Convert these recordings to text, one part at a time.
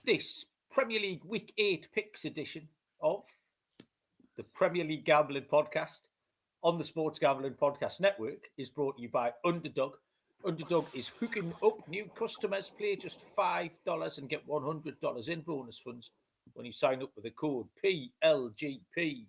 This Premier League Week 8 picks edition of the Premier League Gambling Podcast on the Sports Gambling Podcast Network is brought to you by Underdog. Underdog is hooking up new customers. Play just $5 and get $100 in bonus funds when you sign up with the code PLGP.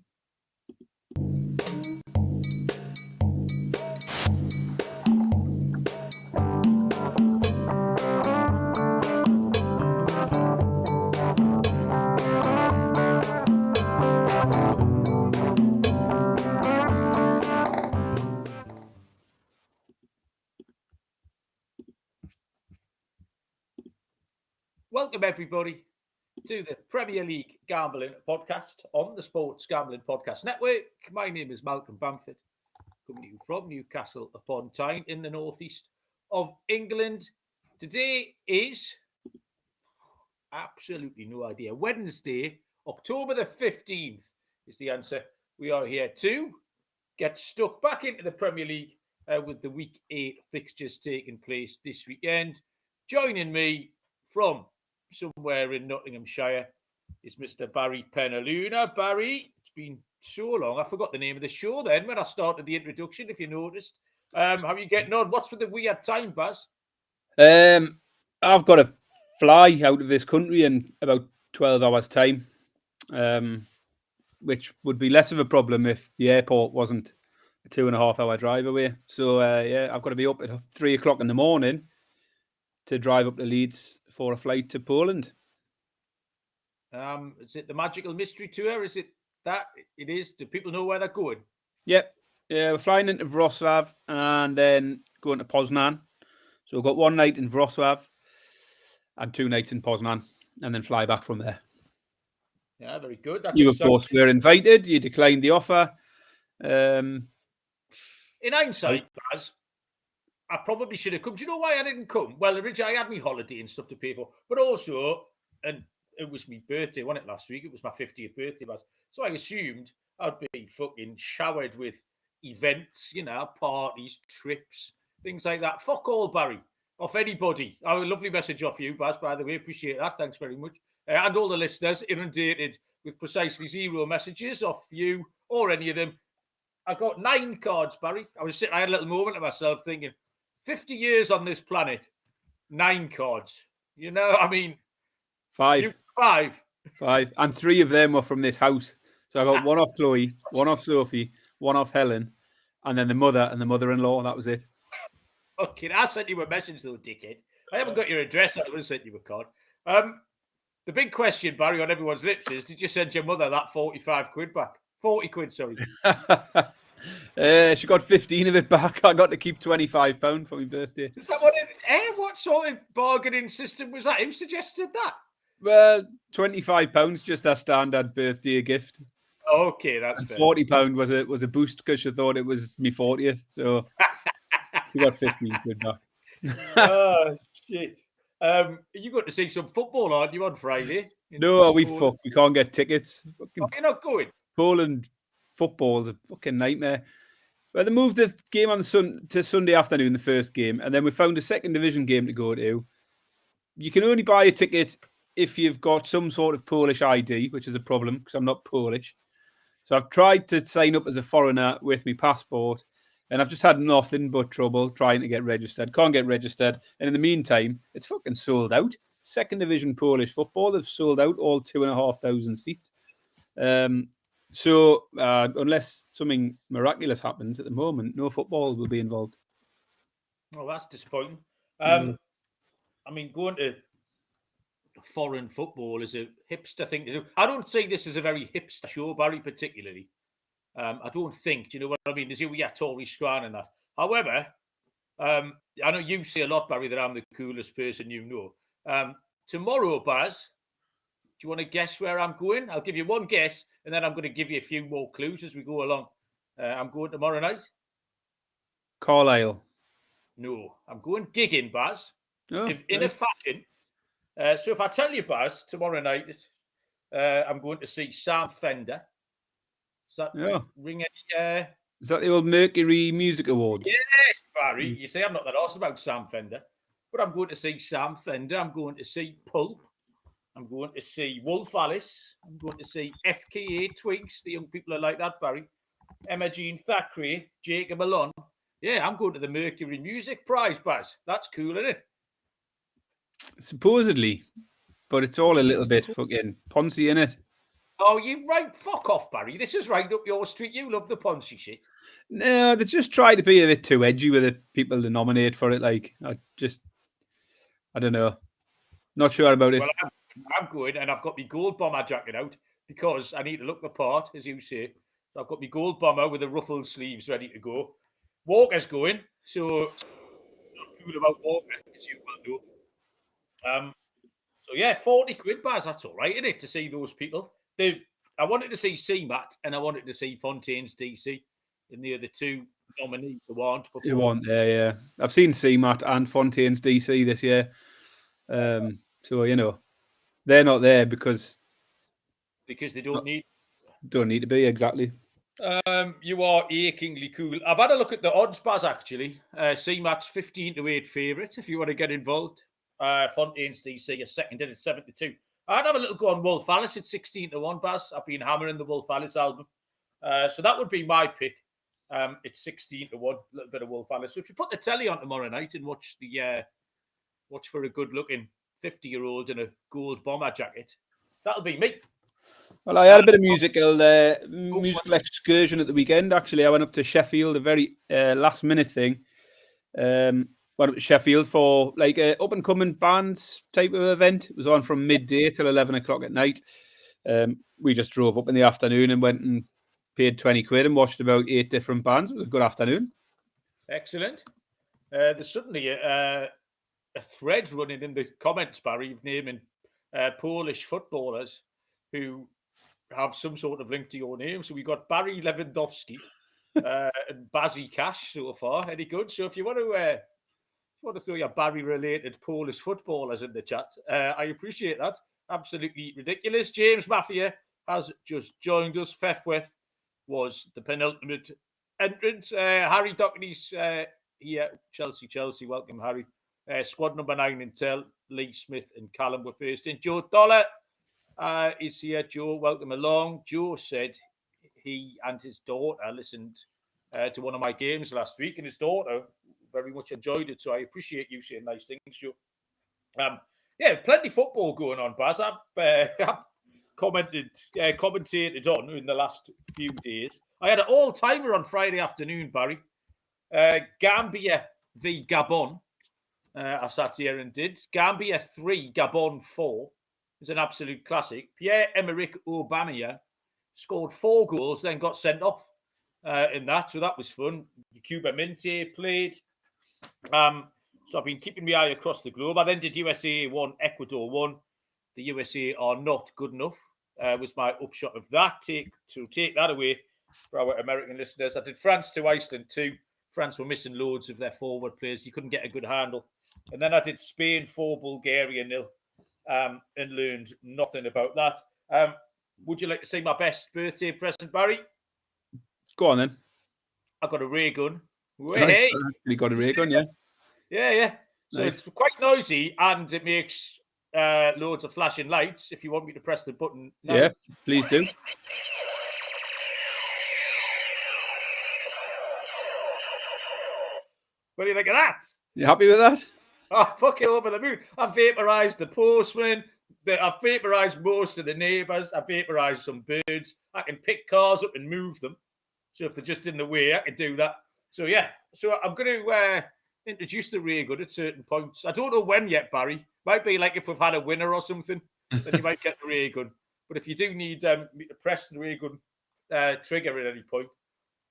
Welcome, everybody, to the Premier League Gambling Podcast on the Sports Gambling Podcast Network. My name is Malcolm Bamford, coming to you from Newcastle upon Tyne in the northeast of England. Today is, absolutely no idea, Wednesday, October the 15th is the answer. We are here to get stuck back into the Premier League with the Week 8 fixtures taking place this weekend. Joining me from somewhere in Nottinghamshire is Mr. Barry Penaluna. Barry, it's been so long. I forgot the name of the show then when I started the introduction, if you noticed. How are you getting on? What's with the weird time, Baz? I've got to fly out of this country in about 12 hours' time, which would be less of a problem if the airport wasn't a 2.5 hour drive away. So, I've got to be up at 3 o'clock in the morning to drive up to Leeds for a flight to Poland. Is it the Magical Mystery Tour? Is it that? It is. Do people know where they're going? Yep. Yeah, we're flying into Wrocław and then going to Poznan. So we've got one night in Wrocław and 2 nights in Poznan and then fly back from there. Yeah, very good. That's you, of course, were invited. You declined the offer. In hindsight, Baz, I probably should have come. Do you know why I didn't come? Well, originally I had my holiday and stuff to pay for, but also, and it was my birthday, wasn't it, last week? It was my 50th birthday, Baz. So I assumed I'd be fucking showered with events, parties, trips, things like that. Fuck all, Barry, off anybody. Oh, a lovely message off you, Baz, by the way. Appreciate that. Thanks very much. And all the listeners inundated with precisely 0 messages off you or any of them. I got 9 cards, Barry. I had a little moment of myself thinking, 50 years on this planet, 9 cards. I mean... 5. 5. And 3 of them were from this house. So I got one off Chloe, one off Sophie, one off Helen, and then the mother and the mother-in-law. That was it. Okay, I sent you a message, though, dickhead. I haven't got your address. I would have sent you a card. The big question, Barry, on everyone's lips is, did you send your mother that 45 quid back? 40 quid, sorry. She got 15 of it back. I got to keep £25 for my birthday. Is that what sort of bargaining system was that? Who suggested that? Well, £25, just a standard birthday gift. Okay, that's and fair. £40 was a boost because she thought it was me 40th. So she got 15 quid back. Oh, shit. You got to see some football, aren't you, on Friday? No, we can't get tickets. You're not going? Poland football is a fucking nightmare. Well, they moved the game on to Sunday afternoon, the first game, and then we found a second division game to go to. You can only buy a ticket if you've got some sort of Polish ID, which is a problem because I'm not Polish. So I've tried to sign up as a foreigner with my passport, and I've just had nothing but trouble trying to get registered. Can't get registered. And in the meantime, it's fucking sold out. Second division Polish football, they've sold out all 2,500 seats. So unless something miraculous happens at the moment, no football will be involved. Oh, that's disappointing. I mean, going to foreign football is a hipster thing to do. I don't see this as a very hipster show, Barry, particularly. I don't think, do you know what I mean? There's a Tory scran and that. However, I know you say a lot, Barry, that I'm the coolest person you know. Tomorrow, Baz, do you want to guess where I'm going? I'll give you one guess, and then I'm going to give you a few more clues as we go along. I'm going tomorrow night. Carlisle. No, I'm going gigging, Baz. Oh, in a fashion. So if I tell you, Baz, tomorrow night, I'm going to see Sam Fender. Does that ring any... Is that the old Mercury Music Awards? Yes, Barry. You say I'm not that awesome about Sam Fender, but I'm going to see Sam Fender. I'm going to see Pulp. I'm going to see Wolf Alice. I'm going to see FKA Twigs. The young people are like that, Barry. Emma Jean Thackeray, Jacob Alon. Yeah, I'm going to the Mercury Music Prize, Baz. That's cool, isn't it? Supposedly, but it's all a little bit fucking poncy, innit? Oh, you right? Fuck off, Barry. This is right up your street. You love the poncy shit. No, they just try to be a bit too edgy with the people to nominate for it. Like, I don't know. Not sure about it. Well, I'm going, and I've got my gold bomber jacket out because I need to look the part, as you say. So I've got my gold bomber with the ruffled sleeves ready to go. Walker's going, so not cool about Walker, as you well know. So yeah, 40 quid, Baz. That's all right, isn't it, to see those people? I wanted to see CMAT and I wanted to see Fontaine's DC, and the other two nominees who aren't. You want there, yeah. I've seen CMAT and Fontaine's DC this year. So, you know, they're not there because they don't need to be, exactly. You are achingly cool. I've had a look at the odds, Baz, actually. CMAT's 15-8 favourite if you want to get involved. Fontaine's DC, a second in at 7-2. I'd have a little go on Wolf Alice at 16-1, Baz. I've been hammering the Wolf Alice album. So that would be my pick. It's 16-1, a little bit of Wolf Alice. So if you put the telly on tomorrow night and watch for a good-looking 50-year-old in a gold bomber jacket, that'll be me. Well, I had a bit of musical excursion at the weekend, actually. I went up to Sheffield, a very last-minute thing. Went up to Sheffield for like an up-and-coming band type of event. It was on from midday till 11 o'clock at night. We just drove up in the afternoon and went and paid 20 quid and watched about 8 different bands. It was a good afternoon. Excellent. There's suddenly a thread running in the comments, Barry, of naming Polish footballers who have some sort of link to your name. So we got Barry Lewandowski and Bazzy Cash so far. Any good? So if you want to throw your Barry-related Polish footballers in the chat, I appreciate that. Absolutely ridiculous. James Mafia has just joined us. Fefwef was the penultimate entrance. Harry Dockney's here. Chelsea. Welcome, Harry. Squad number 9 Intel. Lee Smith and Callum were first in. Joe Dollar is here. Joe, welcome along. Joe said he and his daughter listened to one of my games last week, and his daughter very much enjoyed it. So I appreciate you saying nice things, Joe. Yeah, plenty of football going on, Baz. I've commentated on in the last few days. I had an all-timer on Friday afternoon, Barry. Gambia v Gabon. I sat here and did. Gambia 3, Gabon 4. It's an absolute classic. Pierre-Emerick Aubameyang scored 4 goals, then got sent off in that. So that was fun. Cuba Minte played. So I've been keeping my eye across the globe. I then did USA 1, Ecuador 1. The USA are not good enough. Was my upshot of that. Take that away for our American listeners. I did France 2, Iceland 2. France were missing loads of their forward players. You couldn't get a good handle. And then I did Spain 4, Bulgaria 0. And learned nothing about that. Would you like to see my best birthday present, Barry? Go on then. I got a ray gun. Hey, you got a ray gun, yeah. Yeah. So nice. It's quite noisy and it makes loads of flashing lights. If you want me to press the button now. Yeah, please do. What do you think of that? You happy with that? Oh, fuck it, over the moon. I've vaporised the postman. I've vaporised most of the neighbours. I've vaporised some birds. I can pick cars up and move them. So if they're just in the way, I can do that. So yeah. So I'm going to introduce the ray gun at certain points. I don't know when yet, Barry. Might be like if we've had a winner or something, then you might get the ray gun. But if you do need me to press the ray gun trigger at any point,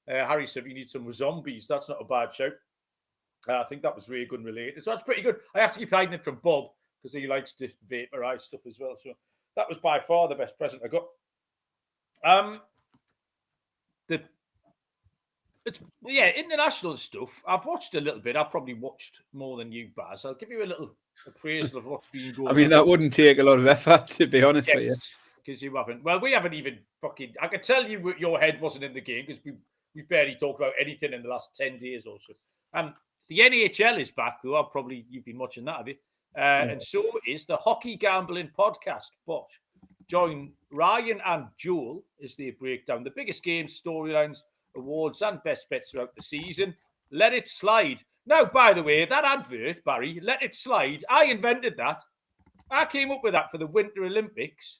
Harry said you need some zombies. That's not a bad shout. I think that was ray gun related. So that's pretty good. I have to keep hiding it from Bob because he likes to vaporise stuff as well. So that was by far the best present I got. International stuff. I've watched a little bit. I've probably watched more than you, Baz. I'll give you a little appraisal of what's been going on. I mean, that wouldn't take a lot of effort, to be honest with you. Because you haven't. Well, we haven't even fucking... I could tell you your head wasn't in the game because we barely talked about anything in the last 10 days or so. The NHL is back, though. You've been watching that, have you? And so is the Hockey Gambling Podcast. Bosh. Join Ryan and Joel as they break down the biggest games, storylines, awards, and best bets throughout the season. Let it slide. Now, by the way, that advert, Barry, let it slide. I invented that. I came up with that for the Winter Olympics.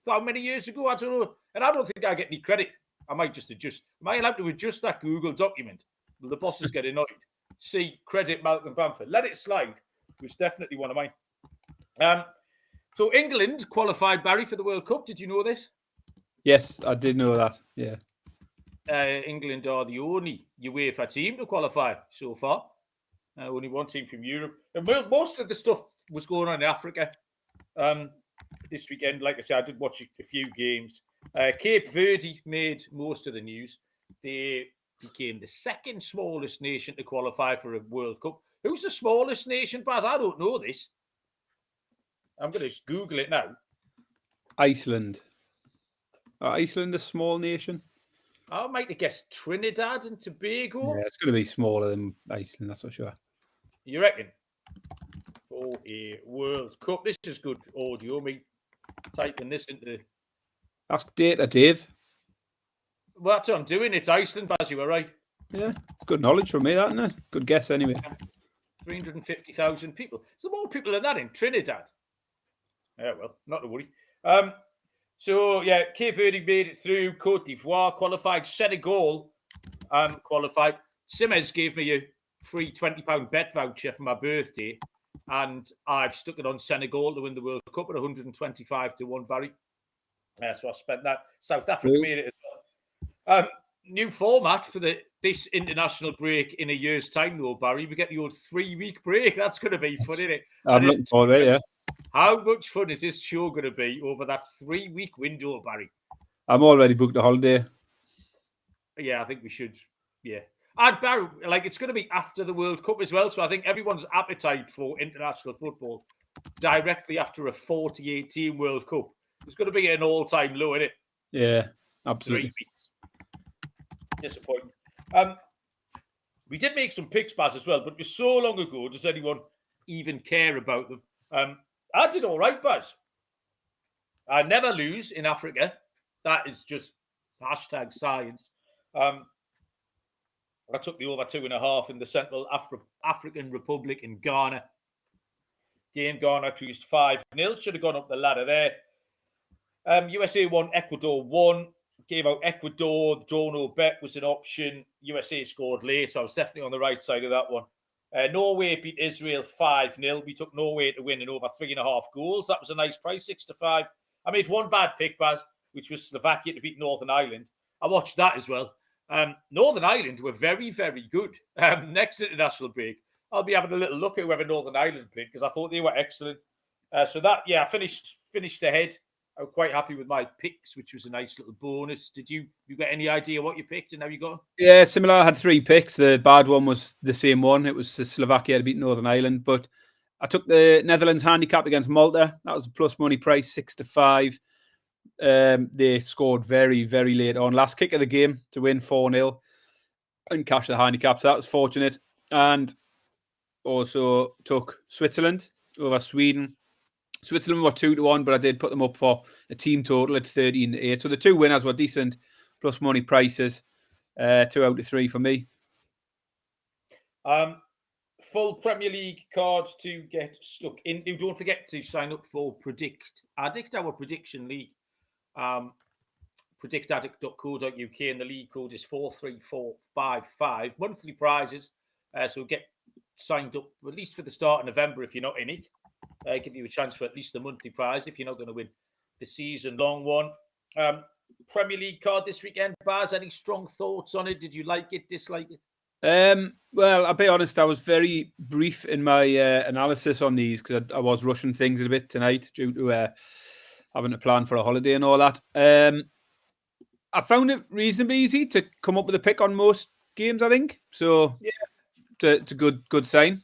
How many years ago? I don't know. And I don't think I get any credit. I might just adjust. Am I allowed to adjust that Google document? Will the bosses get annoyed? See, credit Malcolm Bamford. Let it slide. It was definitely one of mine. So England qualified, Barry, for the World Cup. Did you know this? Yes, I did know that. Yeah. England are the only UEFA team to qualify so far. Only one team from Europe. And most of the stuff was going on in Africa this weekend. Like I said, I did watch a few games. Cape Verde made most of the news. They became the second smallest nation to qualify for a World Cup. Who's the smallest nation, Baz? I don't know this. I'm going to Google it now. Iceland. Iceland a small nation? I might have guessed Trinidad and Tobago. Yeah, it's going to be smaller than Iceland, that's for sure. You reckon? For a World Cup. This is good audio. Me typing this into... Ask Data Dave. Well, that's what I'm doing. It's Iceland, Baz, you were right. Yeah, it's good knowledge from me, that, isn't it? Good guess anyway. 350,000 people. There's more people than that in Trinidad. Yeah, well, not to worry. So, yeah, Cape Verde made it through. Cote d'Ivoire qualified. Senegal qualified. Simmers gave me a free £20 bet voucher for my birthday, and I've stuck it on Senegal to win the World Cup at 125-1, Barry. So I spent that. South Africa made it as well. New format for this international break in a year's time, though, Barry. We get the old 3-week break. That's going to be fun, isn't it? I'm looking forward to it, yeah. How much fun is this show going to be over that 3-week window, Barry? I'm already booked a holiday. Yeah, I think we should. Yeah. And Barry, it's going to be after the World Cup as well. So I think everyone's appetite for international football directly after a 48-team World Cup is going to be an all-time low, isn't it? Yeah, absolutely. 3 weeks. Disappointing. We did make some picks, Baz, as well, but it was so long ago. Does anyone even care about them? I did all right, Baz. I never lose in Africa. That is just hashtag science. I took the over 2.5 in the Central African Republic in Ghana. Game Ghana cruised 5-0. Should have gone up the ladder there. USA won, Ecuador won. Gave out Ecuador. Draw no bet was an option. USA scored late, so I was definitely on the right side of that one. Norway beat Israel 5-0. We took Norway to win in over 3.5 goals. That was a nice price, 6-5. I made one bad pick, Baz, which was Slovakia to beat Northern Ireland. I watched that as well. Northern Ireland were very, very good. Next international break, I'll be having a little look at whoever Northern Ireland played because I thought they were excellent. I finished ahead. I'm quite happy with my picks, which was a nice little bonus. Did you get any idea what you picked and how you got? Yeah, similar. I had 3 picks. The bad one was the same one. It was Slovakia to beat Northern Ireland. But I took the Netherlands handicap against Malta. That was a plus money price, 6-5. They scored very, very late on. Last kick of the game to win 4-0 and cash the handicap. So that was fortunate. And also took Switzerland over Sweden. Switzerland were 2-1, but I did put them up for a team total at 13-8. So the 2 winners were decent plus money prices. 2 out of 3 for me. Full Premier League cards to get stuck into. Don't forget to sign up for Predict Addict, our prediction league. Predictaddict.co.uk, and the league code is 43455. Monthly prizes. So get signed up at least for the start of November if you're not in it. Give you a chance for at least the monthly prize if you're not going to win the season-long one. Premier League card this weekend. Baz, any strong thoughts on it? Did you like it, dislike it? Well, I'll be honest, I was very brief in my analysis on these because I was rushing things a bit tonight due to having a plan for a holiday and all that. I found it reasonably easy to come up with a pick on most games, I think. So, yeah, it's a good sign.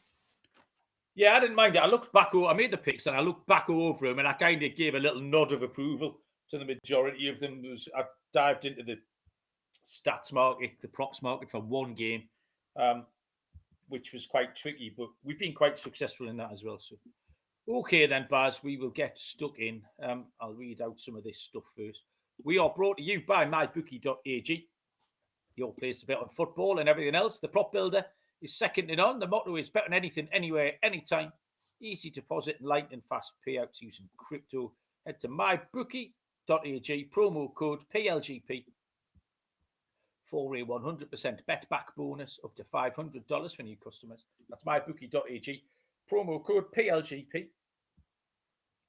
Yeah, I didn't mind it. I looked back over, I made the picks and I looked back over them and I kind of gave a little nod of approval to the majority of them. I dived into the stats market, the props market for one game, which was quite tricky, but we've been quite successful in that as well. So Okay then, Baz, we will get stuck in. I'll read out some of this stuff first. We are brought to you by mybookie.ag, your place to bet on football and everything else. The prop builder is second to none. The motto is bet on anything, anywhere, anytime. Easy deposit, light and fast payouts using crypto. Head to mybookie.ag, promo code PLGP for a 100% bet back bonus up to $500 for new customers. That's mybookie.ag, promo code PLGP.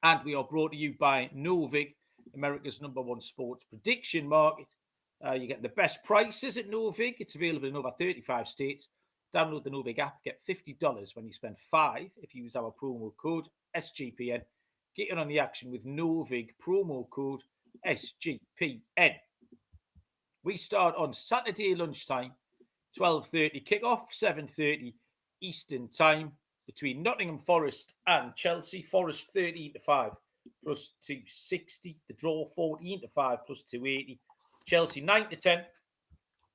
And we are brought to you by Novig, America's #1 sports prediction market. You get the best prices at Novig. It's available in over 35 states. Download the Novig app. Get $50 when you spend $5 if you use our promo code SGPN. Get in on the action with Novig, promo code SGPN. We start on Saturday lunchtime, 12:30 kickoff, 7:30 Eastern time, between Nottingham Forest and Chelsea. Forest 13-5 plus 260. The draw 14-5 plus 280. Chelsea 9-10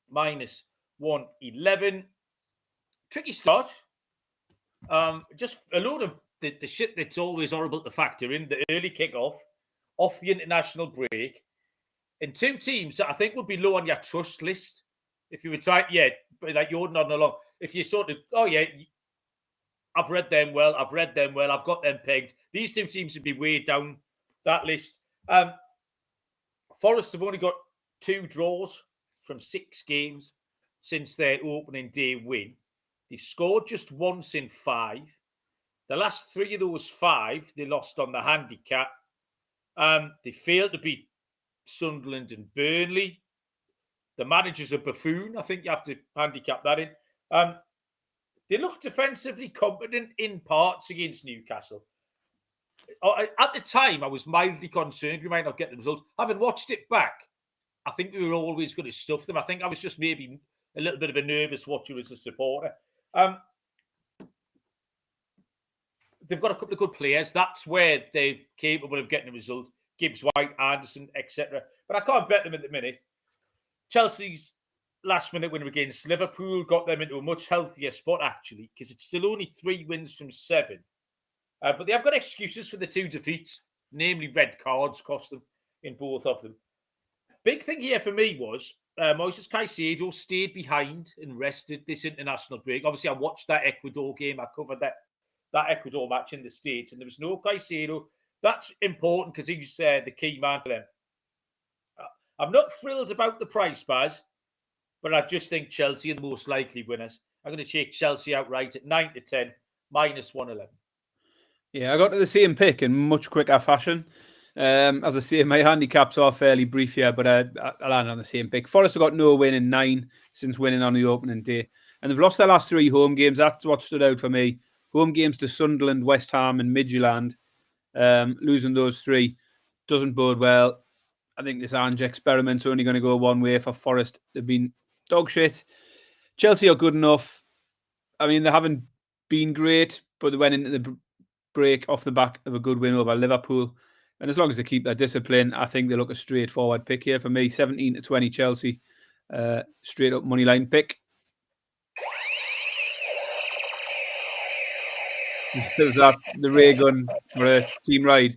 minus 111. Tricky start. Just a load of the shit that's always horrible to factor in. The early kickoff, off the international break, and two teams that I think would be low on your trust list. If you were trying, like you're nodding along. If you sort of, I've read them well, I've got them pegged. These two teams would be way down that list. Forest have only got 2 draws from 6 games since their opening day win. They've scored just once in 5. The last 3 of those 5, they lost on the handicap. They failed to beat Sunderland and Burnley. The manager's a buffoon. I think you have to handicap that in. They looked defensively competent in parts against Newcastle. At the time, I was mildly concerned we might not get the result. Having watched it back, I think we were always going to stuff them. I think I was just maybe a little bit of a nervous watcher as a supporter. They've got a couple of good players. That's where they're capable of getting a result. Gibbs White, Anderson, etc. But I can't bet them at the minute. Chelsea's last-minute win against Liverpool got them into a much healthier spot, actually, because it's still only 3 wins from 7. But they have got excuses for the 2 defeats, namely red cards cost them in both of them. Big thing here for me was Moises Caicedo stayed behind and rested this international break. Obviously, I watched that Ecuador game. I covered that Ecuador match in the States, and there was no Caicedo. That's important because he's the key man for them. I'm not thrilled about the price, Baz, but I just think Chelsea are the most likely winners. I'm going to take Chelsea outright at 9-10, minus 111. Yeah, I got to the same pick in much quicker fashion. As I say, my handicaps are fairly brief here, but I landed on the same pick. Forest have got no win in 9 since winning on the opening day. And they've lost their last 3 home games. That's what stood out for me. Home games to Sunderland, West Ham and Midtjylland. Losing those 3 doesn't bode well. I think this Ange experiment's only going to go one way for Forest. They've been dog shit. Chelsea are good enough. I mean, they haven't been great, but they went into the break off the back of a good win over Liverpool. And as long as they keep their discipline, I think they look a straightforward pick here for me. 17-20 Chelsea. Straight up money line pick. Is that the ray gun for a team ride?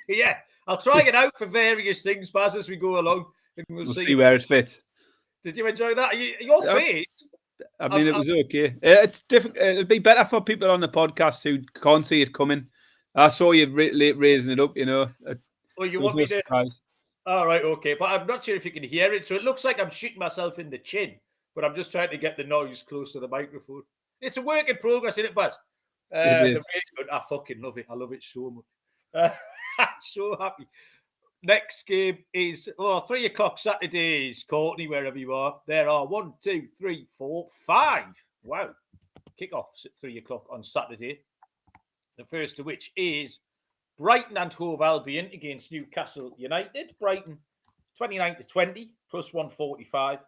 Yeah, I'll try it out for various things, Baz, as we go along. And we'll see where it fits. Did you enjoy that? Your face? I mean, it was okay. It's difficult. It'll be better for people on the podcast who can't see it coming. I saw you raising it up, you know. You want me to? Surprise. All right, okay. But I'm not sure if you can hear it. So it looks like I'm shooting myself in the chin, but I'm just trying to get the noise close to the microphone. It's a work in progress, isn't it, Baz? It is. I fucking love it. I love it so much. I'm so happy. Next game is 3 o'clock Saturdays, Courtney, wherever you are. There are 1, 2, 3, 4, 5. Wow. Kickoffs at 3 o'clock on Saturday. The first of which is Brighton and Hove Albion against Newcastle United. Brighton 29-20 plus 145.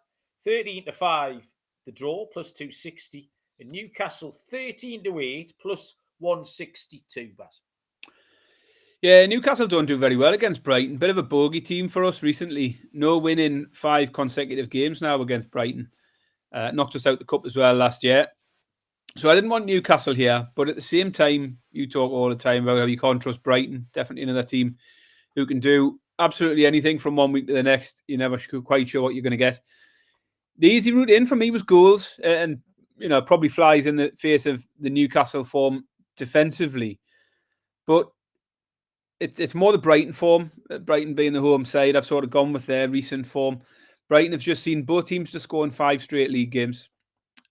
13-5 the draw plus 260. And Newcastle 13-8 plus 162, Baz. Yeah, Newcastle don't do very well against Brighton. Bit of a bogey team for us recently. No win in 5 consecutive games now against Brighton. Knocked us out the cup as well last year. So I didn't want Newcastle here, but at the same time, you talk all the time about how you can't trust Brighton. Definitely another team who can do absolutely anything from one week to the next. You're never quite sure what you're going to get. The easy route in for me was goals, and probably flies in the face of the Newcastle form defensively. But it's more the Brighton form. Brighton being the home side, I've sort of gone with their recent form. Brighton have just seen both teams to score in 5 straight league games.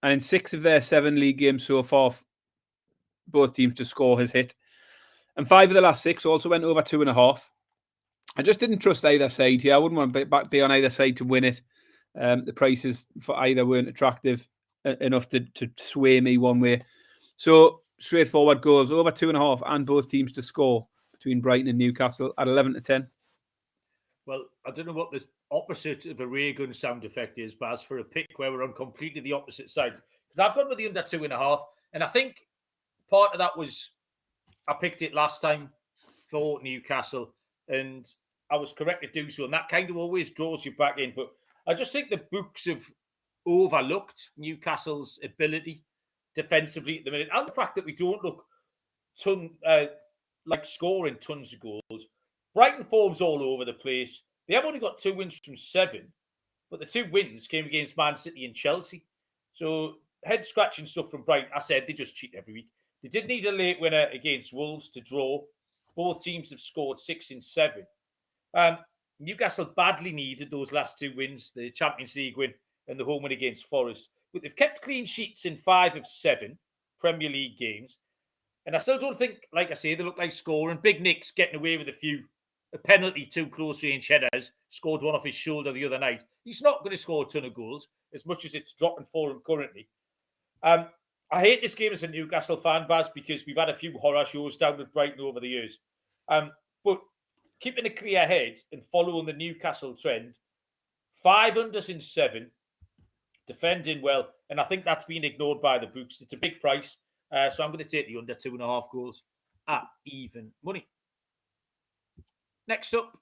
And in 6 of their 7 league games so far, both teams to score has hit. And 5 of the last 6 also went over 2.5. I just didn't trust either side here. I wouldn't want to be on either side to win it. The prices for either weren't attractive enough to sway me one way. So straightforward goals, over 2.5, and both teams to score between Brighton and Newcastle at 11 to 10. Well, I don't know what the opposite of a ray gun sound effect is, Baz, for a pick where we're on completely the opposite sides. Because I've gone with the under 2.5, and I think part of that was I picked it last time for Newcastle, and I was correct to do so. And that kind of always draws you back in. But I just think the books have overlooked Newcastle's ability defensively at the minute, and the fact that we don't look like scoring tons of goals. Brighton form's all over the place. They have only got 2 wins from 7, but the 2 wins came against Man City and Chelsea. So head-scratching stuff from Brighton. I said they just cheat every week. They did need a late winner against Wolves to draw. Both teams have scored 6 in 7. Newcastle badly needed those last 2 wins, the Champions League win and the home win against Forest. But they've kept clean sheets in 5 of 7 Premier League games. And I still don't think, like I say, they look like scoring. Big Nick's getting away with a penalty, 2 close-range headers, scored one off his shoulder the other night. He's not going to score a ton of goals, as much as it's dropping for him currently. I hate this game as a Newcastle fan, Baz, because we've had a few horror shows down with Brighton over the years. But keeping a clear head and following the Newcastle trend, 5 unders in 7, defending well, and I think that's been ignored by the books. It's a big price, so I'm going to take the under 2.5 goals at even money. Next up,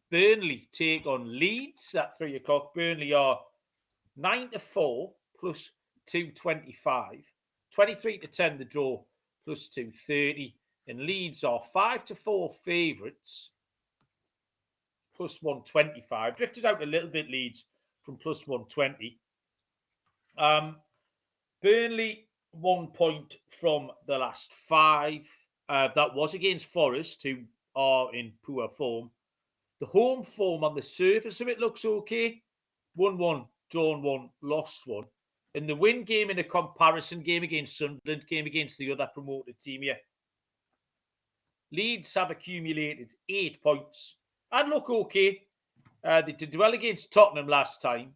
Burnley take on Leeds at 3 o'clock. Burnley are 9 to 4 plus 225, 23 to 10 the draw plus 230, and Leeds are 5 to 4 favourites plus 125. Drifted out a little bit, Leeds, from plus 120. Burnley 1 point from the last 5. That was against Forest, who are in poor form. The home form on the surface of it looks okay. 1-1, drawn 1, lost 1. And the win game in a comparison game against Sunderland came against the other promoted team here. Leeds have accumulated 8 points and look okay. They did well against Tottenham last time.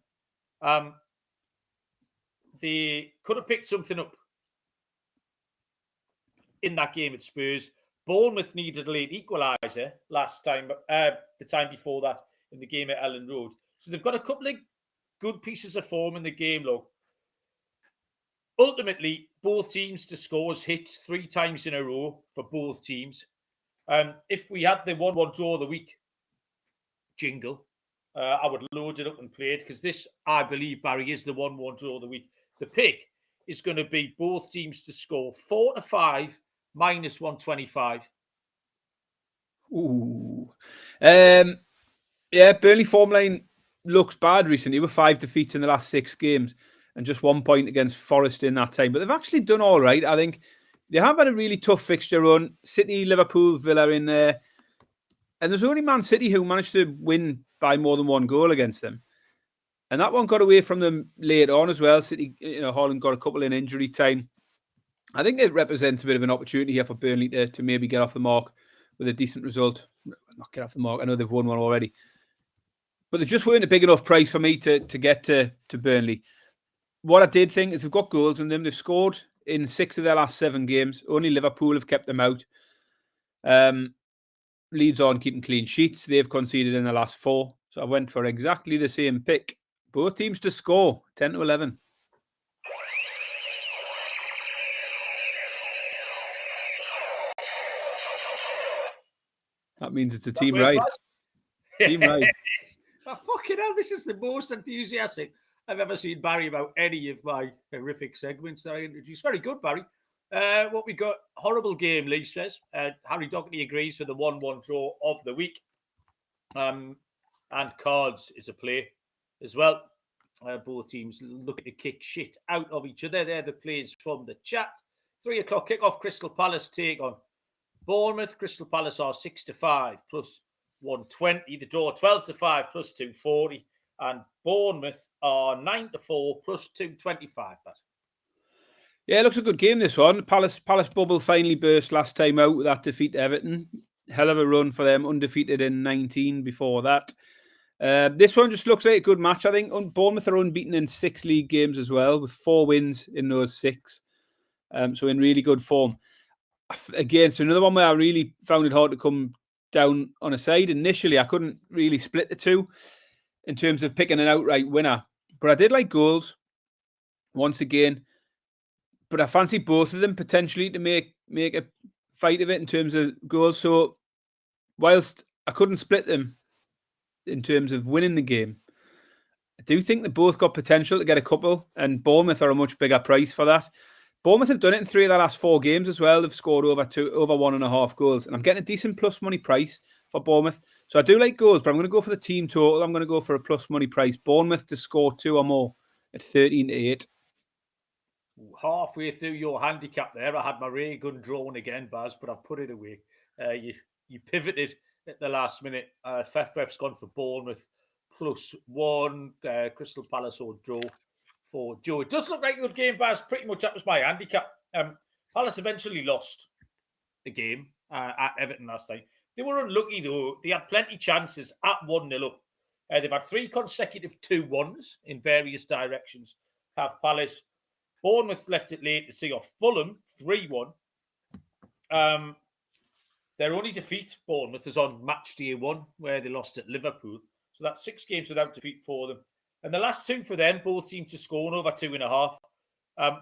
They could have picked something up in that game at Spurs. Bournemouth needed a late equaliser last time, the time before that, in the game at Ellen Road. So they've got a couple of good pieces of form in the game, look. Ultimately, both teams to scores hit 3 times in a row for both teams. If we had the 1-1 draw of the week jingle, I would load it up and play it, because this, I believe, Barry, is the 1-1 draw of the week. The pick is going to be both teams to score 4 to 5 minus 125. Ooh. Yeah, Burnley form line looks bad recently with 5 defeats in the last 6 games and just 1 point against Forest in that time. But they've actually done all right. I think they have had a really tough fixture run. City, Liverpool, Villa in there. And there's only Man City who managed to win by more than 1 goal against them. And that one got away from them late on as well. City, Haaland got a couple in injury time. I think it represents a bit of an opportunity here for Burnley to maybe get off the mark with a decent result. Not get off the mark. I know they've won one already. But they just weren't a big enough price for me to get to Burnley. What I did think is they've got goals in them. They've scored in 6 of their last 7 games. Only Liverpool have kept them out. Leeds on keeping clean sheets. They've conceded in the last 4. So I went for exactly the same pick. Both teams to score, 10 to 11. That means it's a team ride. Team ride. Oh, fucking hell, this is the most enthusiastic I've ever seen Barry about any of my horrific segments that I introduced. Very good, Barry. What we got, horrible game, Lee says. Harry Doherty agrees for the 1-1 draw of the week. And cards is a play as well. Both teams looking to kick shit out of each other. They're the plays from the chat. 3 o'clock kickoff. Crystal Palace take on Bournemouth. Crystal Palace are 6-5 plus 120. The draw 12-5 plus 240. And Bournemouth are 9-4 plus 225. Yeah, it looks a good game, this one. Palace bubble finally burst last time out with that defeat to Everton. Hell of a run for them, undefeated in 19 before that. This one just looks like a good match. I think Bournemouth are unbeaten in 6 league games as well, with 4 wins in those 6. So in really good form. Again, so another one where I really found it hard to come down on a side. Initially, I couldn't really split the two in terms of picking an outright winner. But I did like goals, once again. But I fancy both of them potentially to make a fight of it in terms of goals. So whilst I couldn't split them in terms of winning the game, I do think they both got potential to get a couple, and Bournemouth are a much bigger price for that. Bournemouth have done it in 3 of their last 4 games as well. They've scored over 1.5 goals, and I'm getting a decent plus money price for Bournemouth. So I do like goals, but I'm going to go for the team total. I'm going to go for a plus money price. Bournemouth to score 2 or more at 13-8. Halfway through your handicap there, I had my ray gun drawn again, Baz, but I've put it away. You pivoted at the last minute. Fef's gone for Bournemouth +1. Crystal Palace or draw for Joe. It does look like a good game, Baz. Pretty much that was my handicap. Palace eventually lost the game at Everton last time. They were unlucky, though. They had plenty of chances at 1-0 up. They've had 3 consecutive 2-1s in various directions. Have Palace. Bournemouth left it late to see off Fulham 3-1. Their only defeat, Bournemouth, was on Matchday 1, where they lost at Liverpool. So that's 6 games without defeat for them. And the last 2 for them both seem to score over 2.5.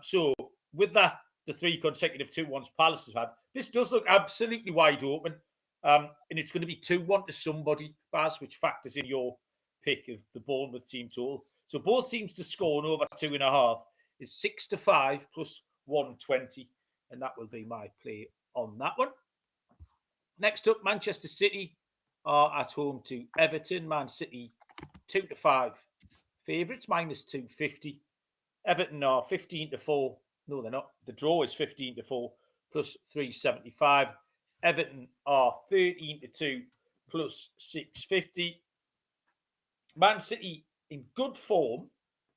So with that, the 3 consecutive 2-1s Palace has had, this does look absolutely wide open. And it's going to be 2-1 to somebody, Baz, which factors in your pick of the Bournemouth team total. So both teams to score over 2.5 is 6-5 plus 120. And that will be my play on that one. Next up, Manchester City are at home to Everton. Man City 2-5 favourites, -250. Everton are 15-4. No, they're not. The draw is 15-4 plus 375. Everton are 13-2 plus 650. Man City in good form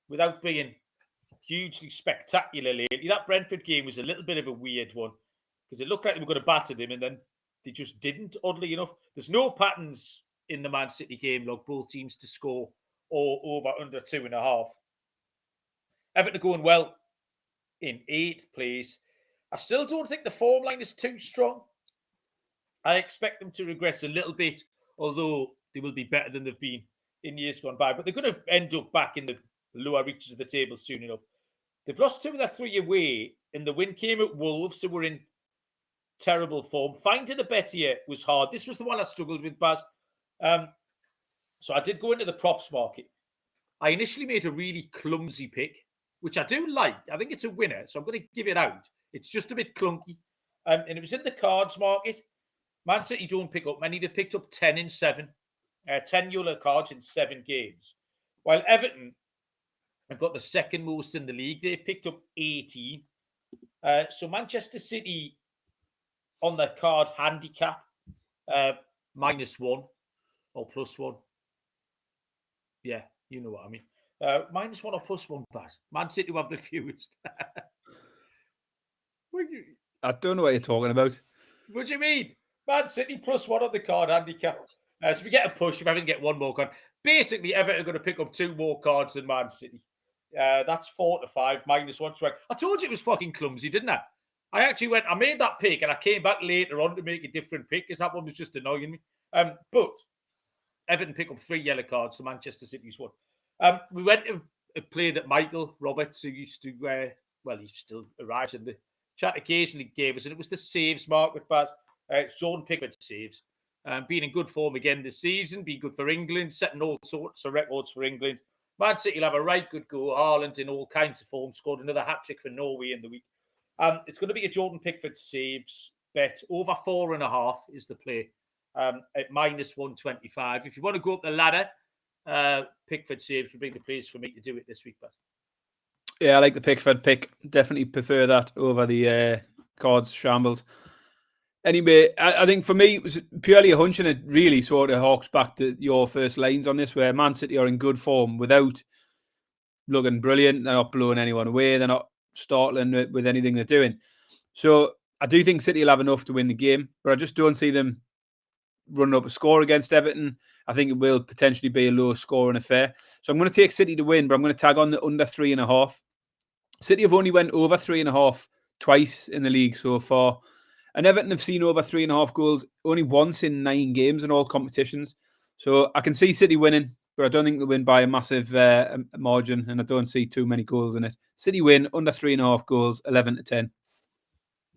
without being hugely spectacular lately. That Brentford game was a little bit of a weird one because it looked like they were going to batter them and then they just didn't, oddly enough. There's no patterns in the Man City game log, both teams to score or over under 2.5. Everton are going well in 8th place. I still don't think the form line is too strong. I expect them to regress a little bit, although they will be better than they've been in years gone by. But they're going to end up back in the lower reaches of the table soon enough. They've lost 2 of their 3 away, and the win came at Wolves, who were in terrible form. Finding a bet here was hard. This was the one I struggled with, Baz. So I did go into the props market. I initially made a really clumsy pick, which I do like. I think it's a winner, so I'm going to give it out. It's just a bit clunky. And it was in the cards market. Man City don't pick up many. They picked up 10 in 7. 10 yellow cards in 7 games. While Everton have got the second most in the league. They've picked up 18. So Manchester City on their card handicap, -1 or +1. Yeah, you know what I mean. -1 or +1 pass. Man City will have the fewest. I don't know what you're talking about. What do you mean? Man City +1 on the card handicap. So we get a push if Everton get 1 more card. Basically, Everton are going to pick up 2 more cards than Man City. That's 4-5, -120. I told you it was fucking clumsy, didn't I? I made that pick and I came back later on to make a different pick because that one was just annoying me. But Everton pick up 3 yellow cards, so Manchester City's 1. We went to a play that Michael Roberts, who used to, he still arrives in the chat occasionally, gave us, and it was the saves market, but Sean Pickford saves. Being in good form again this season, being good for England, setting all sorts of records for England. Man City will have a right good go. Haaland in all kinds of form, scored another hat-trick for Norway in the week. It's going to be a Jordan Pickford saves bet. Over 4.5 is the play at minus 125. If you want to go up the ladder, Pickford saves would be the place for me to do it this week. But yeah, I like the Pickford pick. Definitely prefer that over the Cards shambles. Anyway, I think for me, it was purely a hunch, and it really sort of harks back to your first lines on this, where Man City are in good form without looking brilliant. They're not blowing anyone away. They're not startling with anything they're doing. So I do think City will have enough to win the game, but I just don't see them running up a score against Everton. I think it will potentially be a low scoring affair. So I'm going to take City to win, but I'm going to tag on the under 3.5. City have only went over 3.5 twice in the league so far. And Everton have seen over 3.5 goals only once in 9 games in all competitions. So I can see City winning, but I don't think they'll win by a massive margin, and I don't see too many goals in it. City win under 3.5 goals, 11-10.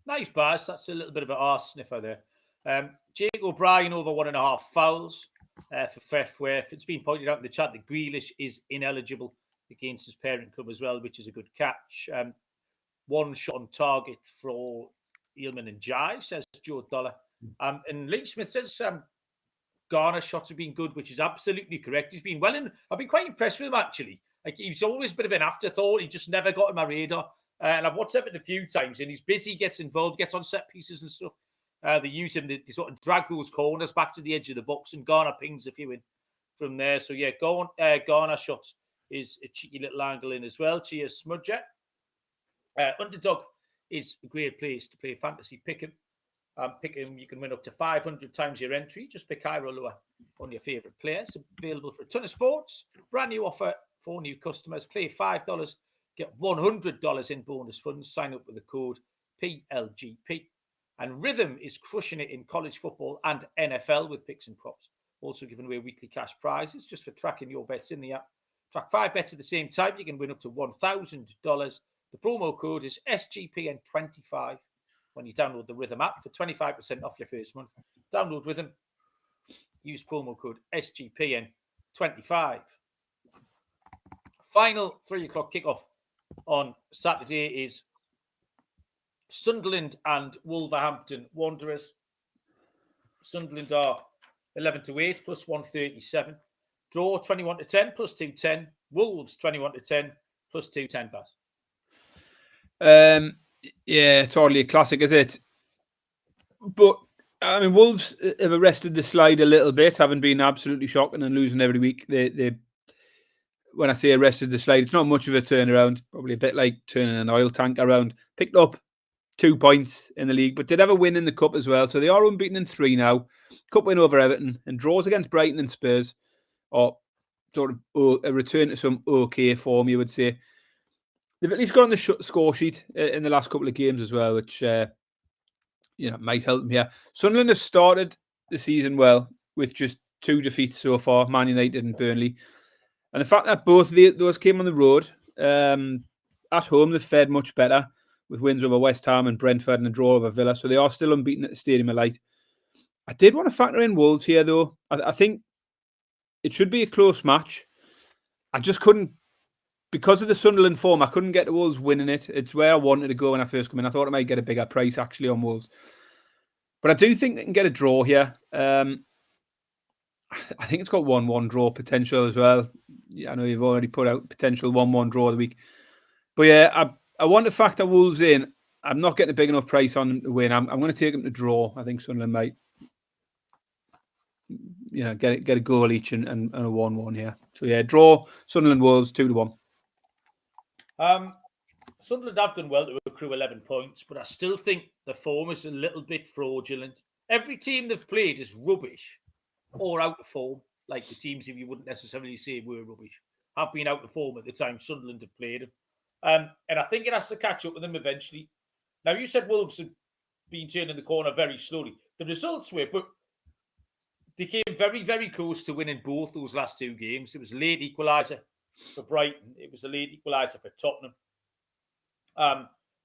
Nice, Baz. That's a little bit of an arse sniffer there. Jake O'Brien over 1.5 fouls for Frefworth. It's been pointed out in the chat that Grealish is ineligible against his parent club as well, which is a good catch. One shot on target for Eelman and Jai, says Joe Dollar. And Lynch Smith says Garner's shots have been good, which is absolutely correct. He's been well in. I've been quite impressed with him, actually. Like, he's always a bit of an afterthought. He just never got on my radar. And I've watched Everton a few times, and he's busy, gets involved, gets on set pieces and stuff. They use him to sort of drag those corners back to the edge of the box, and Garner pings a few in from there. So, yeah, Garner shots is a cheeky little angle in as well. Cheers, Smudger. Underdog is a great place to play fantasy. Pick him. You can win up to 500 times your entry. Just pick higher or lower on your favourite players. Available for a ton of sports. Brand new offer for new customers. Play $5, get $100 in bonus funds. Sign up with the code PLGP. And Rhythm is crushing it in college football and NFL with picks and props. Also giving away weekly cash prizes just for tracking your bets in the app. Track 5 bets at the same time. You can win up to $1,000. The promo code is SGPN25 when you download the Rhythm app for 25% off your first month. Download Rhythm. Use promo code SGPN25. Final 3 o'clock kickoff on Saturday is Sunderland and Wolverhampton Wanderers. Sunderland are 11-8 plus 137. Draw 21-10 plus 210. Wolves 21-10 plus 210. Baz. Yeah, it's hardly a classic, is it? But I mean, Wolves have arrested the slide a little bit, having been absolutely shocking and losing every week. They when I say arrested the slide, it's not much of a turnaround. Probably a bit like turning an oil tank around. Picked up 2 points in the league, but did have a win in the cup as well. So they are unbeaten in 3 now. Cup win over Everton and draws against Brighton and Spurs, or sort of a return to some okay form, you would say. They've at least got on the score sheet in the last couple of games as well, which might help them here. Sunderland has started the season well with just 2 defeats so far, Man United and Burnley. And the fact that both those came on the road, at home they've fared much better with wins over West Ham and Brentford and a draw over Villa. So they are still unbeaten at the Stadium of Light. I did want to factor in Wolves here, though. I think it should be a close match. I just couldn't, because of the Sunderland form, I couldn't get the Wolves winning it. It's where I wanted to go when I first come in. I thought I might get a bigger price, actually, on Wolves. But I do think they can get a draw here. I think it's got 1-1 draw potential as well. Yeah, I know you've already put out potential 1-1 draw of the week. But yeah, I want to factor Wolves in. I'm not getting a big enough price on them to win. I'm going to take them to draw. I think Sunderland might get a goal each and a 1-1 here. So yeah, draw Sunderland Wolves 2-1. Sunderland have done well to accrue 11 points, but I still think the form is a little bit fraudulent. Every team they've played is rubbish or out of form, like the teams who you wouldn't necessarily say were rubbish have been out of form at the time Sunderland have played them. And I think it has to catch up with them eventually. Now, you said Wolves have been turning the corner very slowly. The results were, but they came very, very close to winning both those last 2 games. It was a late equaliser for Brighton. It was a late equaliser for Tottenham.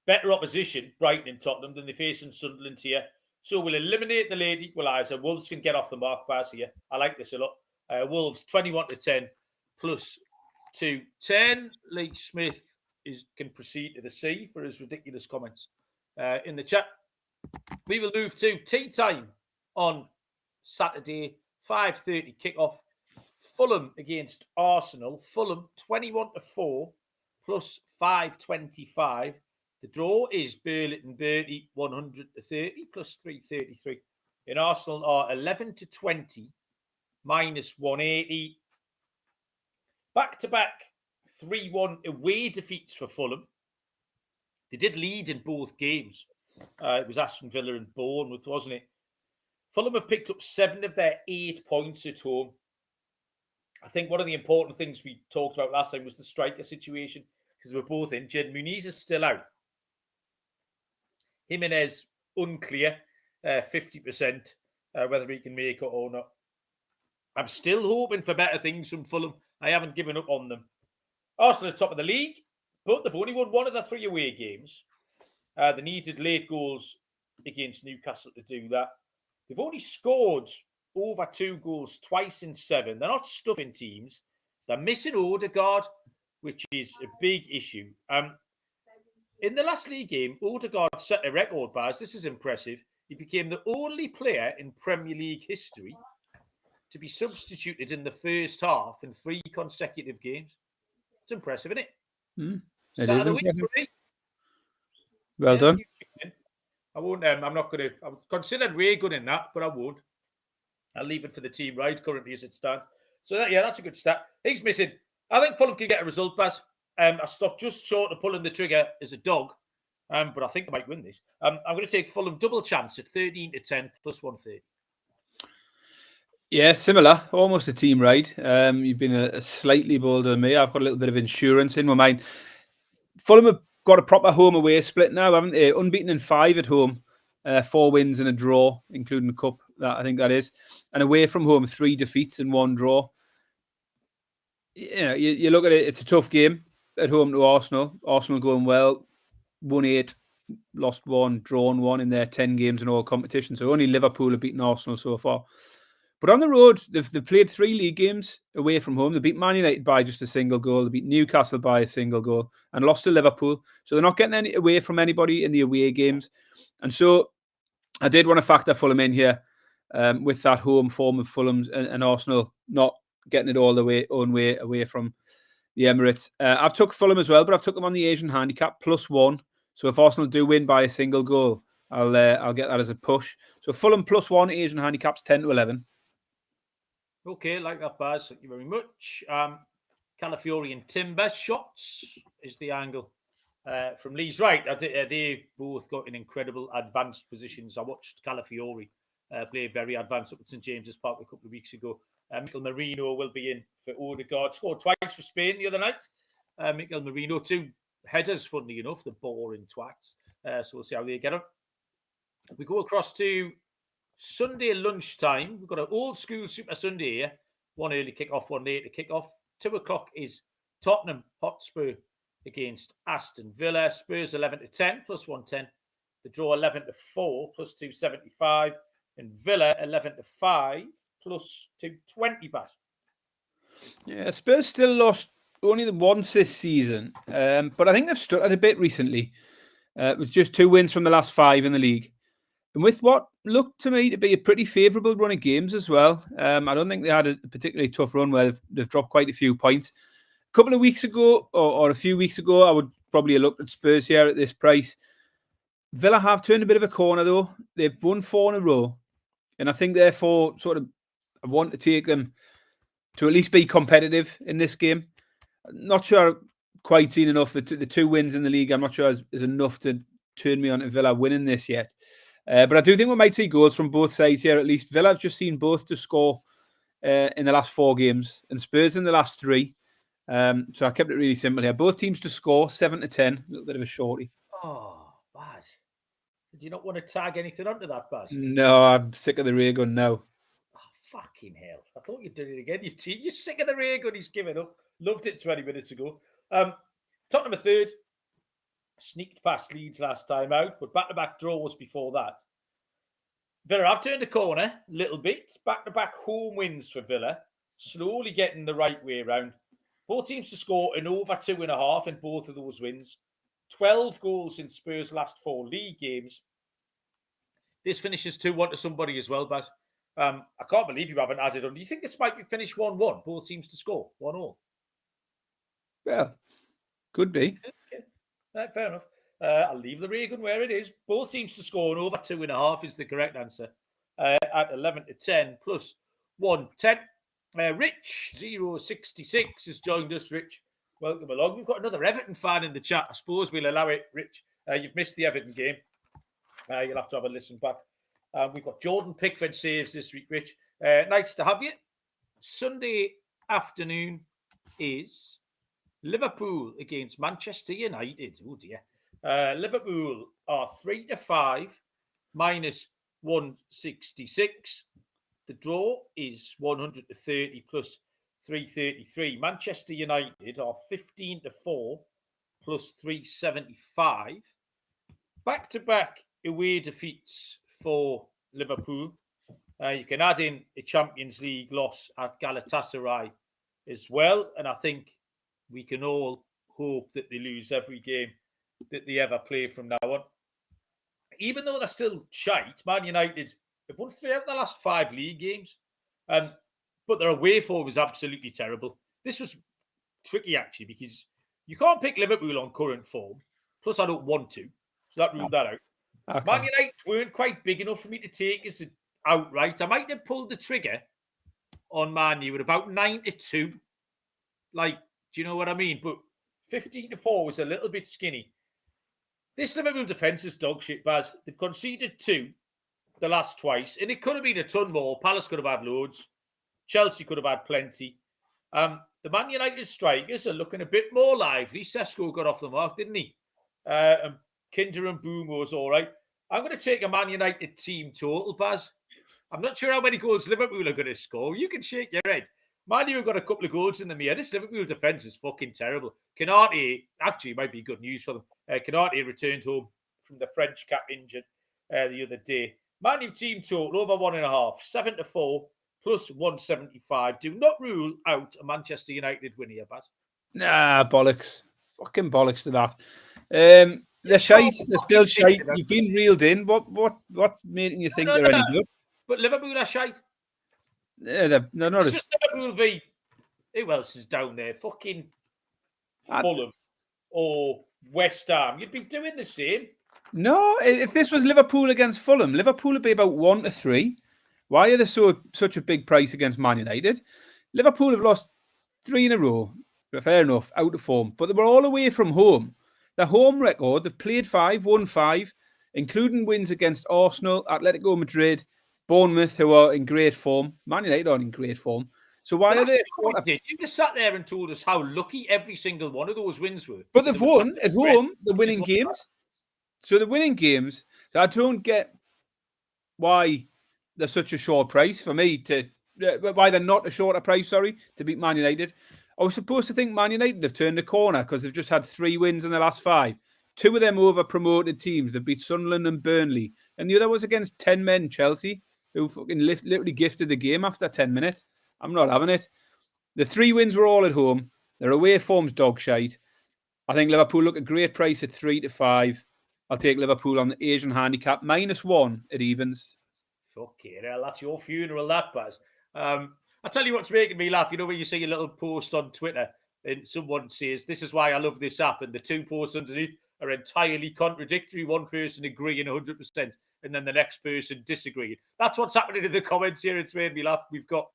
Better opposition, Brighton and Tottenham, than they face in Sunderland here. So we'll eliminate the late equaliser. Wolves can get off the mark pass here. I like this a lot. Wolves 21-10 plus Ep.314. Lee Smith can proceed to the sea for his ridiculous comments in the chat. We will move to tea time on Saturday, 5:30 kickoff. Fulham against Arsenal. Fulham 21-4 plus 525. The draw is Burnley 100-30 plus 333. And Arsenal are 11-20 minus 180. Back-to-back 3-1 away defeats for Fulham. They did lead in both games. It was Aston Villa and Bournemouth, wasn't it? Fulham have picked up 7 of their 8 points at home. I think one of the important things we talked about last time was the striker situation, because we're both injured. Muniz is still out. Jimenez, unclear, 50%, whether he can make it or not. I'm still hoping for better things from Fulham. I haven't given up on them. Arsenal are top of the league, but they've only won 1 of the 3 away games. They needed late goals against Newcastle to do that. They've only scored over 2 goals twice in 7. They're not stuffing teams. They're missing Odegaard, which is a big issue. In the last league game, Odegaard set a record, Baz. This is impressive. He became the only player in Premier League history to be substituted in the first half in 3 consecutive games. It's impressive, isn't it? It is impressive. Well done. I won't. I'm not going to. I would consider Ray good in that, but I won't. I'll leave it for the team right currently as it stands. So that's a good stat. He's missing. I think Fulham can get a result, Baz. I stopped just short of pulling the trigger as a dog, but I think I might win this. I'm going to take Fulham double chance at 13-10 plus 130. Yeah, similar. Almost a team ride. You've been a slightly bolder than me. I've got a little bit of insurance in my mind. Fulham have got a proper home-away split now, haven't they? Unbeaten in 5 at home. 4 wins and a draw, including the cup. I think that is. And away from home, 3 defeats and 1 draw. You look at it, it's a tough game at home to Arsenal. Arsenal going well. Won 8, lost 1, drawn 1 in their 10 games in all competitions. So only Liverpool have beaten Arsenal so far. But on the road, they've played 3 league games away from home. They beat Man United by just a single goal. They beat Newcastle by a single goal and lost to Liverpool. So they're not getting away from anybody in the away games. And so I did want to factor Fulham in here with that home form of Fulham and Arsenal not getting it all the own way away from the Emirates. I've took Fulham as well, but I've took them on the Asian handicap +1. So if Arsenal do win by a single goal, I'll get that as a push. So Fulham +1, Asian handicaps 10-11. Okay, like that, Baz. Thank you very much. Calafiori and Timber shots is the angle from Leeds. Right, they both got in incredible advanced positions. I watched Calafiori play very advanced up at St James's Park a couple of weeks ago. Mikel Merino will be in for Odegaard. Scored twice for Spain the other night. Mikel Merino, 2 headers, funnily enough, the boring twats. So we'll see how they get on. We go across to Sunday lunchtime. We've got an old school Super Sunday here. 1 early kickoff, 1 later kickoff. 2 o'clock is Tottenham Hotspur against Aston Villa. Spurs 11-10 plus 110. The draw 11-4 plus 275. And Villa 11-5 plus 220. Back. Yeah, Spurs still lost only once this season, but I think they've stuck at a bit recently with just 2 wins from the last 5 in the league. And with what looked to me to be a pretty favourable run of games as well. I don't think they had a particularly tough run where they've dropped quite a few points. A couple of weeks ago, or a few weeks ago, I would probably have looked at Spurs here at this price. Villa have turned a bit of a corner, though. They've won 4 in a row. And I think, therefore, sort of I want to take them to at least be competitive in this game. Not sure I've quite seen enough. The 2 wins in the league, I'm not sure is enough to turn me on to Villa winning this yet. But I do think we might see goals from both sides here, at least. Villa have just seen both to score in the last 4 games, and Spurs in the last 3. So I kept it really simple here. Both teams to score, 7-10. A little bit of a shorty. Oh, Baz. Did you not want to tag anything onto that, Baz? No, I'm sick of the ray gun now. Oh, fucking hell. I thought you'd done it again. You're sick of the ray gun. He's given up. Loved it 20 minutes ago. Tottenham a 3rd. Sneaked past Leeds last time out, but back-to-back draws before that. Villa have turned a corner a little bit. Back-to-back home wins for Villa. Slowly getting the right way around. Both teams to score an over 2.5 in both of those wins. 12 goals in Spurs' last 4 league games. This finishes 2-1 to somebody as well, but I can't believe you haven't added on. Do you think this might be finished 1-1? Both teams to score 1-1. Well, could be. Okay. Right, fair enough. I'll leave the Reagan where it is. Both teams to score and over 2.5 is the correct answer. At 11 to 10 plus 110. Rich 066 has joined us. Rich, welcome along. We've got another Everton fan in the chat. I suppose we'll allow it, Rich. You've missed the Everton game. You'll have to have a listen back. We've got Jordan Pickford saves this week, Rich. Nice to have you. Sunday afternoon is Liverpool against Manchester United. Oh dear. Liverpool are 3-5 minus 166. The draw is 130 plus 333. Manchester United are 15-4 plus 375. Back-to-back away defeats for Liverpool. You can add in a Champions League loss at Galatasaray as well. And I think we can all hope that they lose every game that they ever play from now on. Even though they're still shite, Man United have won 3 out of the last 5 league games. But their away form is absolutely terrible. This was tricky, actually, because you can't pick Liverpool on current form. Plus, I don't want to. So that ruled that out. Okay. Man United weren't quite big enough for me to take as outright. I might have pulled the trigger on Man U at about 9-2. Like, do you know what I mean? But 15-4 was a little bit skinny. This Liverpool defence is dog shit, Baz. They've conceded 2 the last twice, and it could have been a ton more. Palace could have had loads. Chelsea could have had plenty. The Man United strikers are looking a bit more lively. Sesko got off the mark, didn't he? Kinder and Bumo's all right. I'm going to take a Man United team total, Baz. I'm not sure how many goals Liverpool are going to score. You can shake your head. Man U have got a couple of goals in them here. This Liverpool defence is fucking terrible. Canate, actually, might be good news for them. Canate returned home from the French cap injured the other day. Man U team total over 1.5, 7-4 plus 175. Do not rule out a Manchester United win here, Baz. Nah, bollocks. Fucking bollocks to that. They're shite. They're still shite. You've been reeled in. What's making you think they're any good? But Liverpool are shite. Yeah, they're not. It's just Liverpool v. Who else is down there? Fucking Fulham or West Ham. You'd be doing the same. No, if this was Liverpool against Fulham, Liverpool would be about 1-3. Why are they such a big price against Man United? Liverpool have lost 3 in a row. Fair enough, out of form. But they were all away from home. Their home record, they've played 5, won 5, including wins against Arsenal, Atletico Madrid, Bournemouth, who are in great form. Man United aren't in great form. So why are they? You just sat there and told us how lucky every single one of those wins were. But they've won at home. They're winning games. So they're winning games. So I don't get why they're such a short price for me why they're not a shorter price, to beat Man United. I was supposed to think Man United have turned a corner because they've just had 3 wins in the last 5. 2 of them over promoted teams. They beat Sunderland and Burnley. And the other was against 10 men, Chelsea, who fucking literally gifted the game after 10 minutes. I'm not having it. The 3 wins were all at home. Their away form's dog shite. I think Liverpool look a great price at 3-5. I'll take Liverpool on the Asian handicap, -1 at evens. Fucking hell, that's your funeral, that, Baz. I'll tell you what's making me laugh. You know when you see a little post on Twitter and someone says, "This is why I love this app," and the 2 posts underneath are entirely contradictory. One person agreeing 100% and then the next person disagreeing. That's what's happening in the comments here. It's made me laugh. We've got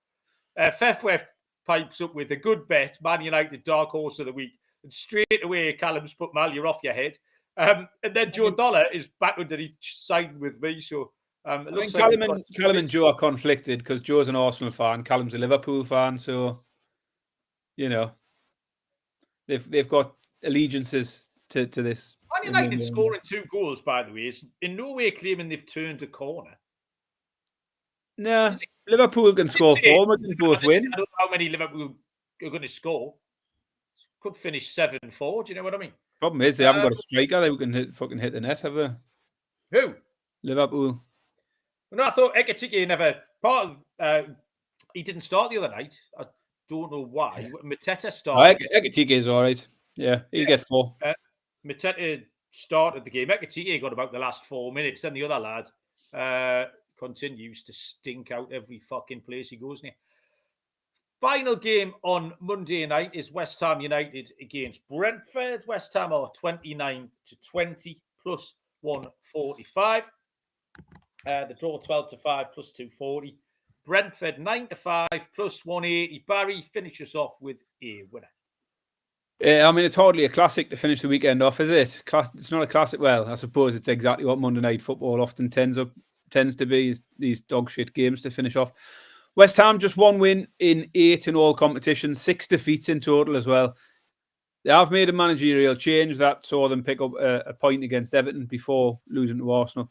Fefwef pipes up with a good bet, Man United dark horse of the week. And straight away, Callum's put Mal, you're off your head. And then Joe Dollar is back underneath siding with me. So it looks like Callum and Joe are conflicted because Joe's an Arsenal fan, Callum's a Liverpool fan. So, you know, they've got allegiances to this. Man United scoring 2 goals, by the way, is in no way claiming they've turned a corner. No, Liverpool can score 4, but can both win. I don't know how many Liverpool are going to score. Could finish 7-4. Do you know what I mean? Problem is they haven't got a striker who can hit the net, have they? Who? Liverpool. No, I thought Ekatike never. He didn't start the other night. I Don't know why. Mateta started. Ekitike is all right. Yeah, he'll get 4. Mateta started the game. Ekitike got about the last 4 minutes. Then the other lad continues to stink out every fucking place he goes near. Final game on Monday night is West Ham United against Brentford. West Ham are 29-20 plus 145. The draw 12-5 plus 240. Brentford 9-5 plus 180. Barry, finish us off with a winner. I mean, it's hardly a classic to finish the weekend off, is it? It's not a classic. Well, I suppose it's exactly what Monday Night Football often tends to be, is these dog shit games to finish off. West Ham just 1 win in 8 in all competitions, 6 defeats in total as well. They have made a managerial change that saw them pick up a point against Everton before losing to Arsenal.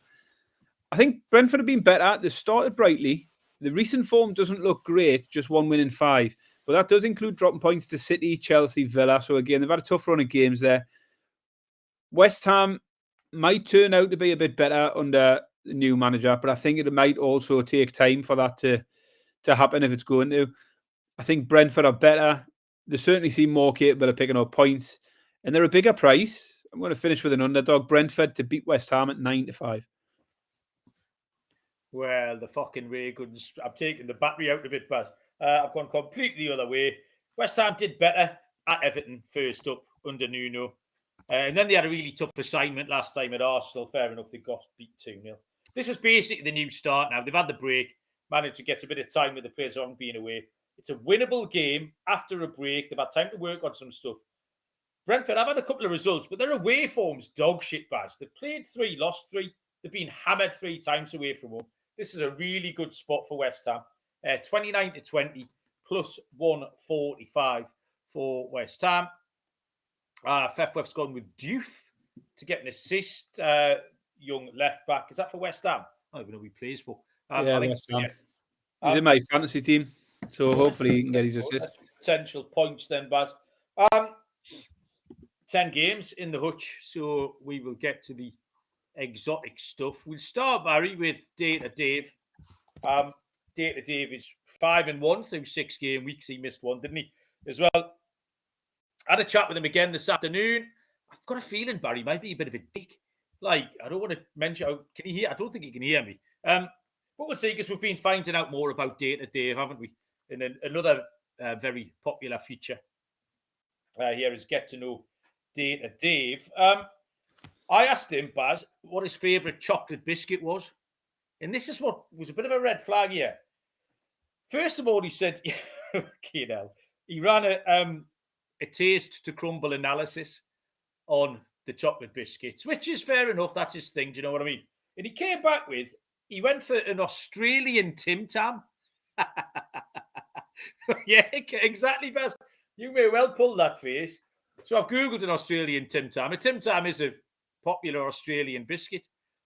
I think Brentford have been better. They've started brightly. The recent form doesn't look great, just 1 win in 5. But that does include dropping points to City, Chelsea, Villa. So again, they've had a tough run of games there. West Ham might turn out to be a bit better under the new manager, but I think it might also take time for that to happen if it's going to. I think Brentford are better. They certainly seem more capable of picking up points. And they're a bigger price. I'm going to finish with an underdog. Brentford to beat West Ham at 9-5. Well, the fucking Ray Guns. I'm taking the battery out of it, but I've gone completely the other way. West Ham did better at Everton first up under Nuno. And then they had a really tough assignment last time at Arsenal. Fair enough, they got beat 2-0. This is basically the new start now. They've had the break, managed to get a bit of time with the players on being away. It's a winnable game after a break. They've had time to work on some stuff. Brentford, I've had a couple of results, but their away form's dog shit, Baz. They've played 3, lost 3. They've been hammered 3 times away from home. This is a really good spot for West Ham. 29-20 plus 145 for West Ham. Fefwef's gone with Diouf to get an assist. Young left back. Is that for West Ham? I don't even know who he plays for. I think West Ham. He's in my fantasy team, so hopefully he can get his assist. Potential points then, Baz. 10 games in the hutch, so we will get to the exotic stuff. We'll start, Barry, with Data Dave. Data Dave is 5-1 through 6 game weeks. He missed one, didn't he? As well. I had a chat with him again this afternoon. I've got a feeling Barry might be a bit of a dick. Like, I don't want to mention. Can he hear? I don't think he can hear me. But we'll see, because we've been finding out more about Data Dave, haven't we? And then another very popular feature here is Get to Know Data Dave. I asked him, Baz, what his favourite chocolate biscuit was. And this is what was a bit of a red flag here. First of all, he said, you know, he ran a taste to crumble analysis on the chocolate biscuits, which is fair enough. That's his thing. Do you know what I mean? And he came back with, he went for an Australian Tim Tam. Yeah, exactly, Baz. You may well pull that face. So I've Googled an Australian Tim Tam. A Tim Tam is a popular Australian biscuit.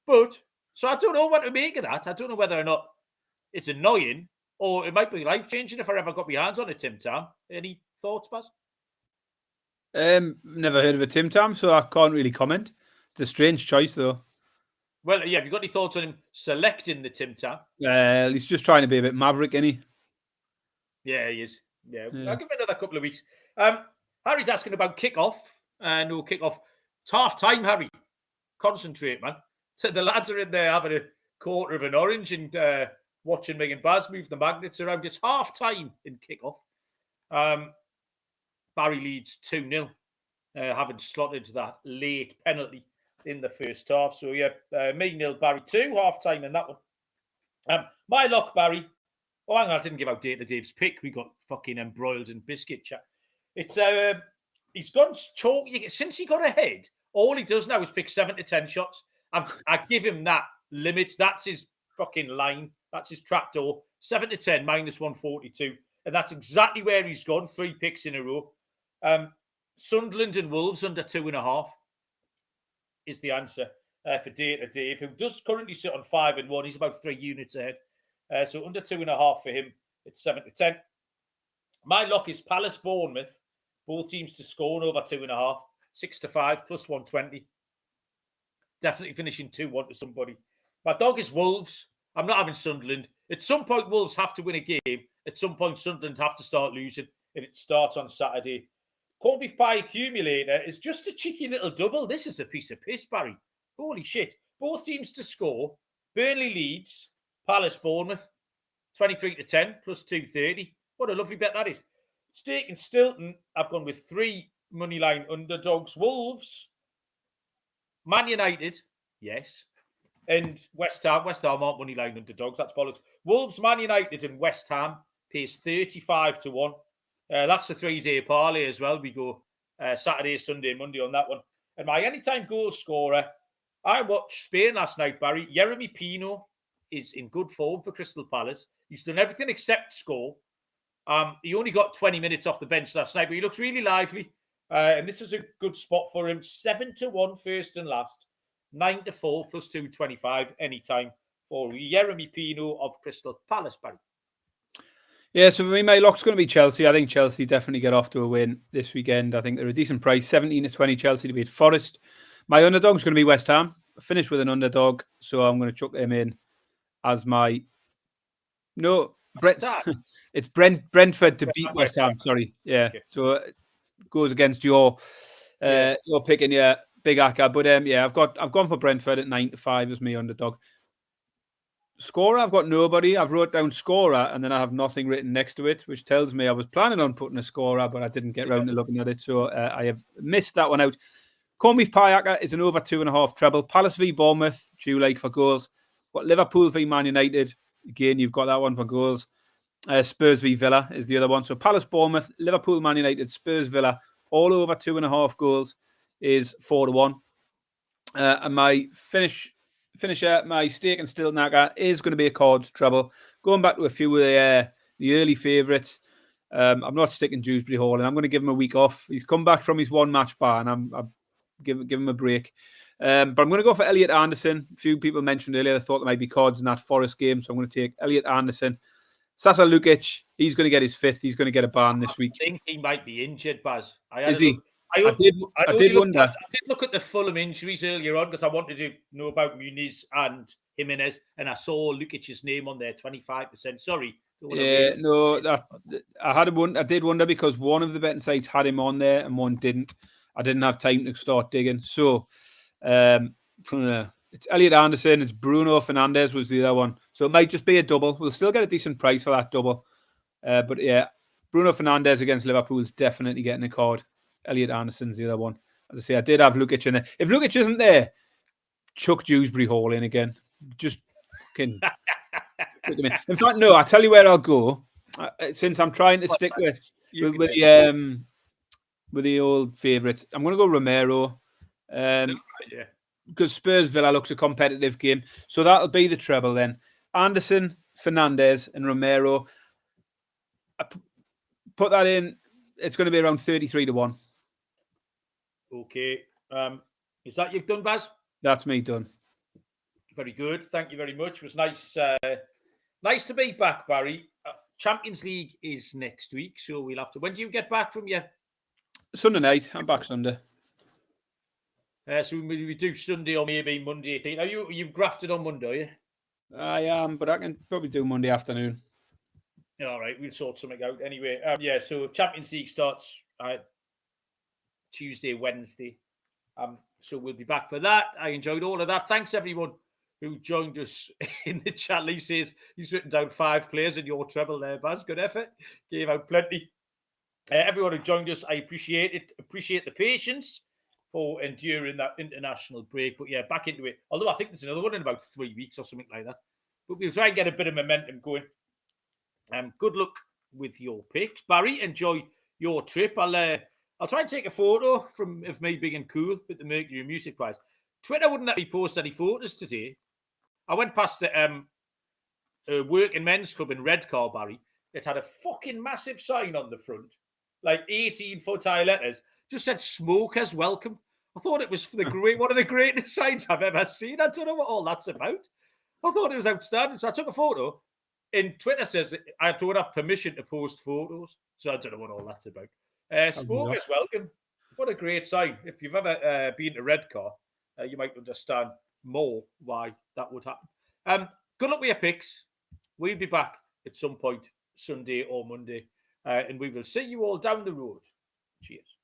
But, so I don't know what to make of that. I don't know whether or not it's annoying or it might be life-changing if I ever got my hands on a Tim Tam. Any thoughts, Baz? Never heard of a Tim Tam, so I can't really comment. It's a strange choice, though. Well, yeah, have you got any thoughts on him selecting the Tim Tam? He's just trying to be a bit maverick, isn't he? Yeah, he is. Yeah. I'll give him another couple of weeks. Harry's asking about kickoff. No kickoff. It's half time, Harry. Concentrate, man. So the lads are in there having a quarter of an orange and watching me and Baz move the magnets around. It's half time in kickoff. Barry leads 2-0, having slotted that late penalty in the first half. So, yeah, me 0, Barry 2, half time in that one. My lock, Barry. Oh, hang on, I didn't give out Data Dave's pick. We got fucking embroiled in biscuit chat. It's he's gone chalk. Since he got ahead, all he does now is pick 7 to 10 shots. I give him that limit. That's his fucking line. That's his trapdoor. 7 to 10, minus 142. And that's exactly where he's gone. 3 picks in a row. Sunderland and Wolves under 2.5 is the answer for Data Dave, who does currently sit on 5-1. He's about 3 units ahead. So under 2.5 for him, it's 7 to 10. My lock is Palace Bournemouth. Both teams to score over 2.5. 6 to 5 plus 120. Definitely finishing 2-1 to somebody. My dog is Wolves. I'm not having Sunderland. At some point, Wolves have to win a game. At some point, Sunderland have to start losing. and it starts on Saturday. Corned beef pie accumulator is just a cheeky little double. This is a piece of piss, Barry. Holy shit. Both teams to score. Burnley Leeds, Palace Bournemouth, 23-10 plus 230. What a lovely bet that is. Steak and Stilton, I've gone with 3 moneyline underdogs. Wolves, Man United, yes. And West Ham. West Ham aren't moneyline underdogs. That's bollocks. Wolves, Man United and West Ham pays 35-1. That's a 3-day parlay as well. We go Saturday, Sunday, Monday on that one. And my anytime goal scorer, I watched Spain last night, Barry. Yeremy Pino is in good form for Crystal Palace. He's done everything except score. He only got 20 minutes off the bench last night, but he looks really lively. And this is a good spot for him. 7-1 first and last. 9-4 plus 225 anytime for Yeremy Pino of Crystal Palace, Barry. Yeah, so for me, my lock's going to be Chelsea. I think Chelsea definitely get off to a win this weekend. I think they're a decent price, 17-20 Chelsea to beat Forest. My underdog's going to be West Ham. I finished with an underdog, so I'm going to chuck them in as my... No, it's Brentford to beat West Ham. Sorry, yeah. Okay. So it goes against your picking, yeah, big Akka. But yeah, I've gone for Brentford at 9-5 as my underdog. Scorer, I've got nobody. I've wrote down scorer and then I have nothing written next to it, which tells me I was planning on putting a scorer, but I didn't get round to looking at it. So I have missed that one out. Corned beef pie Akka is an over 2.5 treble. Palace v Bournemouth, do you like for goals? Got Liverpool v Man United. Again, you've got that one for goals. Spurs v Villa is the other one. So Palace, Bournemouth, Liverpool, Man United, Spurs, Villa, all over 2.5 goals is 4-1. And my finisher, my steak and still Naka is going to be a cards treble. Going back to a few of the early favourites. I'm not sticking Dewsbury Hall, and I'm going to give him a week off. He's come back from his 1-match ban. I'm give him a break. But I'm going to go for Elliot Anderson. A few people mentioned earlier they thought there might be cards in that Forest game, so I'm going to take Elliot Anderson. Sasa Lukic, he's going to get his 5th. He's going to get a ban this week. I think he might be injured, Baz. Is he? I did wonder. I did look at the Fulham injuries earlier on because I wanted to know about Muniz and Jimenez, and I saw Lukic's name on there, 25%. Sorry. Yeah, no, I did wonder because one of the betting sites had him on there and one didn't. I didn't have time to start digging. So it's Elliot Anderson, it's Bruno Fernandes was the other one. So it might just be a double. We'll still get a decent price for that double. But yeah, Bruno Fernandes against Liverpool is definitely getting a card. Elliot Anderson's the other one. As I say, I did have Lukic in there. If Lukic isn't there, chuck Dewsbury Hall in again. Just fucking put them in. In fact, no, I'll tell you where I'll go. Since I'm trying to stick with the old favourites, I'm going to go Romero. Because Spurs Villa looks a competitive game. So that'll be the treble then. Anderson, Fernandes, and Romero. I put that in. It's going to be around 33-1. Okay. Is that you've done, Baz? That's me done. Very good. Thank you very much. It was nice nice to be back, Barry. Champions League is next week, so we'll have to... When do you get back from your... Sunday night. I'm back Sunday. So we do Sunday or maybe Monday. Are you grafted on Monday, are you? I am, but I can probably do Monday afternoon. All right, we'll sort something out. Anyway, so Champions League starts Tuesday, Wednesday. So we'll be back for that. I enjoyed all of that. Thanks, everyone who joined us in the chat. Lee says he's written down 5 players in your treble there, Baz. Good effort. Gave out plenty. Everyone who joined us, I appreciate it. Appreciate the patience for enduring that international break. But yeah, back into it. Although I think there's another one in about 3 weeks or something like that. But we'll try and get a bit of momentum going. Good luck with your picks. Barry, enjoy your trip. I'll try and take a photo of me being cool with the Mercury Music Prize. Twitter wouldn't let me post any photos today. I went past a working men's club in Redcar, Barry. It had a fucking massive sign on the front, like 18-foot high letters, just said "Smokers Welcome." I thought it was one of the greatest signs I've ever seen. I don't know what all that's about. I thought it was outstanding, so I took a photo. And Twitter says I don't have permission to post photos, so I don't know what all that's about. Smokers Welcome. What a great sign. If you've ever been to Redcar, you might understand more why that would happen. Good luck with your picks. We'll be back at some point, Sunday or Monday. And we will see you all down the road. Cheers.